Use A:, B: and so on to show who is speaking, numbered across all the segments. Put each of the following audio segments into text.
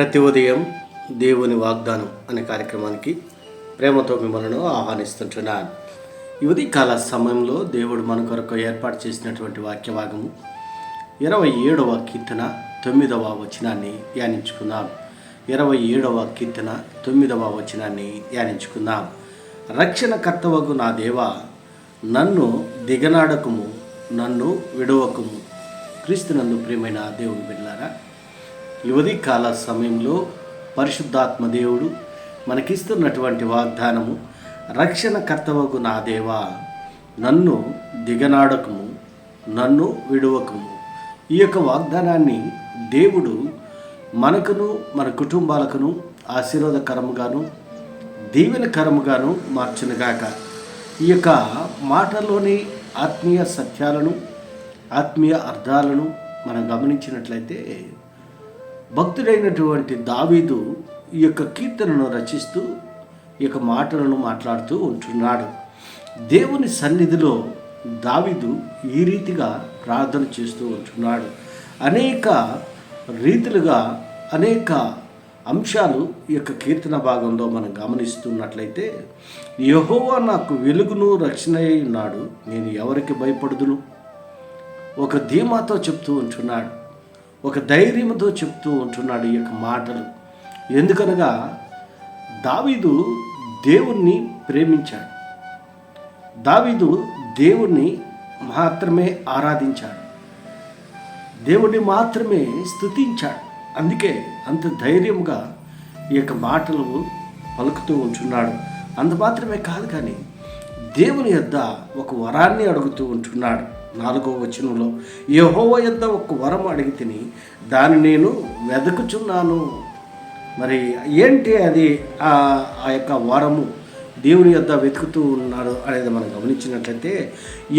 A: ప్రతి ఉదయం దేవుని వాగ్దానం అనే కార్యక్రమానికి ప్రేమతో మిమ్మల్ని ఆహ్వానిస్తుంటున్నాను. ఈ ఉదయకాల సమయంలో దేవుడు మన కొరకు ఏర్పాటు చేసినటువంటి వాక్యభాగము 27వ కీర్తన 9వ వచనాన్ని ధ్యానించుకుందాం. 27వ కీర్తన 9వ వచనాన్ని ధ్యానించుకుందాం. రక్షణకర్తవగు నా దేవా, నన్ను దిగనాడకము, నన్ను విడవకము. క్రీస్తునందు ప్రియమైన దేవుని బిడ్డలారా, ఈ ఉదయకాల సమయంలో పరిశుద్ధాత్మ దేవుడు మనకిస్తున్నటువంటి వాగ్దానము, రక్షణకర్తవగు నా దేవా, నన్ను దిగనాడకము, నన్ను విడువకము. ఈ యొక్క వాగ్దానాన్ని దేవుడు మనకును మన కుటుంబాలకును ఆశీర్వాదకరముగాను దీవెనకరముగాను మార్చునుగాక. ఈ యొక్క మాటలోని ఆత్మీయ సత్యాలను, ఆత్మీయ అర్థాలను మనం గమనించినట్లయితే, భక్తుడైనటువంటి దావీదు ఈ యొక్క కీర్తనను రచిస్తూ ఈ యొక్క మాటలను మాట్లాడుతూ ఉంటున్నాడు. దేవుని సన్నిధిలో దావీదు ఈ రీతిగా ప్రార్థన చేస్తూ ఉంటున్నాడు. అనేక రీతులుగా అనేక అంశాలు ఈ యొక్క కీర్తన భాగంలో మనం గమనిస్తున్నట్లయితే, యెహోవా నాకు వెలుగును రక్షణయై ఉన్నాడు, నేను ఎవరికి భయపడుదును. ఒక ధీమాతో చెప్తూ ఉంటున్నాడు, ఒక ధైర్యంతో చెప్తూ ఉంటున్నాడు ఈ యొక్క మాటలు. ఎందుకనగా దావీదు దేవుణ్ణి ప్రేమించాడు, దావీదు దేవుణ్ణి మాత్రమే ఆరాధించాడు, దేవుణ్ణి మాత్రమే స్తుతించాడు. అందుకే అంత ధైర్యంగా ఈ యొక్క మాటలు పలుకుతూ ఉంటున్నాడు. అంత మాత్రమే కాదు, కానీ దేవుని యొద్ద ఒక వరాన్ని అడుగుతూ ఉంటున్నాడు. 4వ వచనంలో, యెహోవా యొద్ద ఒక వరం అడిగితిని, దాన్ని నేను వెతుకుచున్నాను. మరి ఏంటి అది? ఆ యొక్క వరము దేవుని యొద్ద వెతుకుతూ ఉన్నాడు అనేది మనం గమనించినట్లయితే,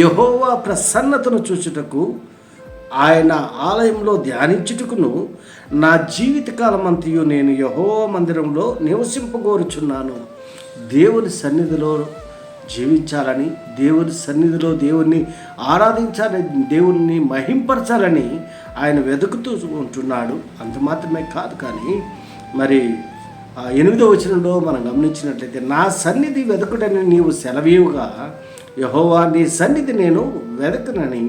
A: యెహోవా ప్రసన్నతను చూచుటకు, ఆయన ఆలయంలో ధ్యానించుటకును నా జీవితకాలం అంతయు నేను యెహోవా మందిరంలో నివసింపగోరుచున్నాను. దేవుని సన్నిధిలో జీవించాలని, దేవుని సన్నిధిలో దేవుణ్ణి ఆరాధించాలని, దేవుణ్ణి మహింపరచాలని ఆయన వెతుకుతూ ఉంటున్నాడు. అంత మాత్రమే కాదు, కానీ మరి 8వ వచనంలో మనం గమనించినట్లయితే, నా సన్నిధి వెదకుడని నీవు సెలవీవుగా, యెహోవా నీ సన్నిధి నేను వెదకనని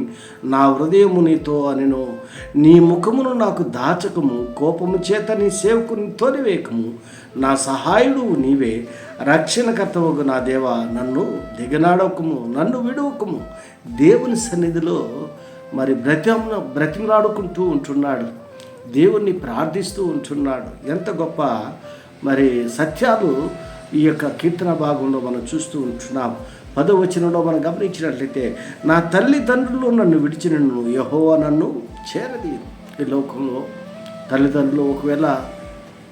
A: నా హృదయము నీతో అనెను. నీ ముఖమును నాకు దాచకము, కోపము చేత నీ సేవకుని తోలివేయకము. నా సహాయుడు నీవే, రక్షణకర్తవగు నా దేవా, నన్ను దిగనాడకము, నన్ను విడవకము. దేవుని సన్నిధిలో మరి బ్రతిమలాడుకుంటూ ఉంటున్నాడు, దేవుణ్ణి ప్రార్థిస్తూ ఉంటున్నాడు. ఎంత గొప్ప మరి సత్యాలు ఈ యొక్క కీర్తన భాగంలో మనం చూస్తూ ఉంటున్నాం. 10వ వచనంలో మనం గమనించినట్లయితే, నా తల్లిదండ్రులు నన్ను విడిచినను, యెహోవా నన్ను చేరదీయు. ఈ లోకంలో తల్లిదండ్రులు ఒకవేళ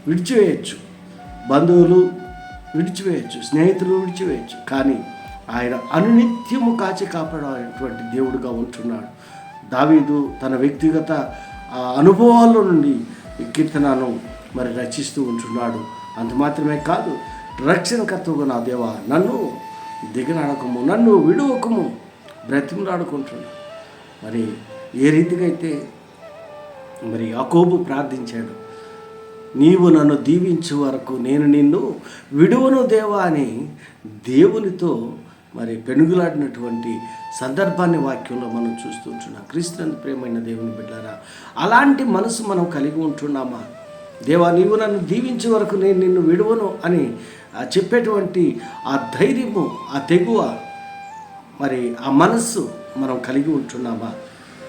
A: విడిచివేయచ్చు, బంధువులు విడిచివేయచ్చు, స్నేహితులు విడిచివేయచ్చు, కానీ ఆయన అనునిత్యము కాచి కాపాడేటువంటి దేవుడుగా ఉంటున్నాడు. దావీదు తన వ్యక్తిగత అనుభవాల్లో నుండి ఈ కీర్తనను మరి రచిస్తూ ఉంటున్నాడు. అంత మాత్రమే కాదు, రక్షణకర్తవుగా నా దేవా, నన్ను దిగనాడకము, నన్ను విడువకము బ్రతిమలాడుకుంటున్నాడు. మరి ఏ రీతిగా అయితే మరి యాకోబు ప్రార్థించాడు, నీవు నన్ను దీవించే వరకు నేను నిన్ను విడువను దేవా అని దేవునితో మరి పెనుగులాడినటువంటి సందర్భాన్ని వాక్యంలో మనం చూస్తుంటున్నాం. క్రీస్తునందు ప్రియమైన దేవుని బిడ్డలారా, అలాంటి మనసు మనం కలిగి ఉంటున్నామా? దేవా, నీవు నన్ను దీవించే వరకు నేను నిన్ను విడువను అని చెప్పేటువంటి ఆ ధైర్యము, ఆ తెగువ, మరి ఆ మనస్సు మనం కలిగి ఉంటున్నామా?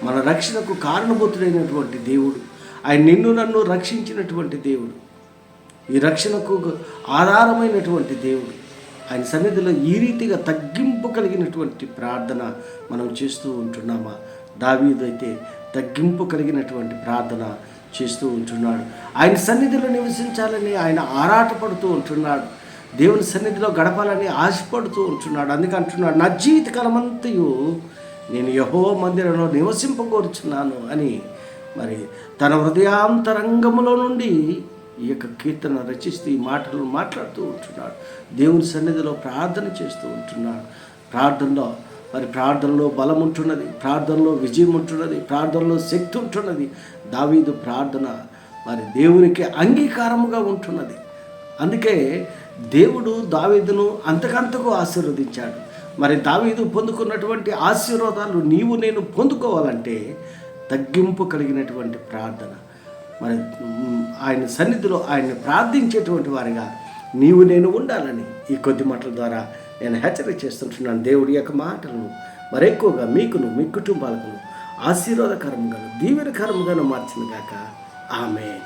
A: మన రక్షణకు కారణభూతుడైనటువంటి దేవుడు, ఆయన నిన్ను నన్ను రక్షించినటువంటి దేవుడు, ఈ రక్షణకు ఆధారమైనటువంటి దేవుడు, ఆయన సన్నిధిలో ఈ రీతిగా తగ్గింపు కలిగినటువంటి ప్రార్థన మనం చేస్తూ ఉంటున్నామా? దావీదు అయితే తగ్గింపు కలిగినటువంటి ప్రార్థన చేస్తూ ఉంటున్నాడు. ఆయన సన్నిధిలో నివసించాలని ఆయన ఆరాటపడుతూ ఉంటున్నాడు, దేవుని సన్నిధిలో గడపాలని ఆశపడుతూ ఉంటున్నాడు. అందుకే అంటున్నాడు, నా జీవితకాలం అంతయు నేను యెహోవా మందిరంలో నివసింపగోరుచున్నాను అని మరి తన హృదయాంతరంగములో నుండి ఈ యొక్క కీర్తన రచిస్తూ ఈ మాటలు మాట్లాడుతూ ఉంటున్నాడు. దేవుని సన్నిధిలో ప్రార్థన చేస్తూ ఉంటున్నాడు. ప్రార్థనలో బలం ఉంటున్నది, ప్రార్థనలో విజయం ఉంటున్నది, ప్రార్థనలో శక్తి ఉంటున్నది. దావీదు ప్రార్థన మరి దేవునికి అంగీకారముగా ఉంటున్నది. అందుకే దేవుడు దావీదును అంతకంతకు ఆశీర్వదించాడు. మరి దావీదు పొందుకున్నటువంటి ఆశీర్వాదాలు నీవు నేను పొందుకోవాలంటే తగ్గింపు కలిగినటువంటి ప్రార్థన, మరి ఆయన సన్నిధిలో ఆయన్ని ప్రార్థించేటువంటి వారిగా నీవు నేను ఉండాలని ఈ కొద్ది మాటల ద్వారా నేను హెచ్చరిక చేస్తుంటున్నాను. దేవుడి యొక్క మాటలను మరెక్కువగా మీకును మీ కుటుంబాలకు ఆశీర్వాదకరంగాను దీవెనకరంగాను మార్చిన గాక. ఆమేన్.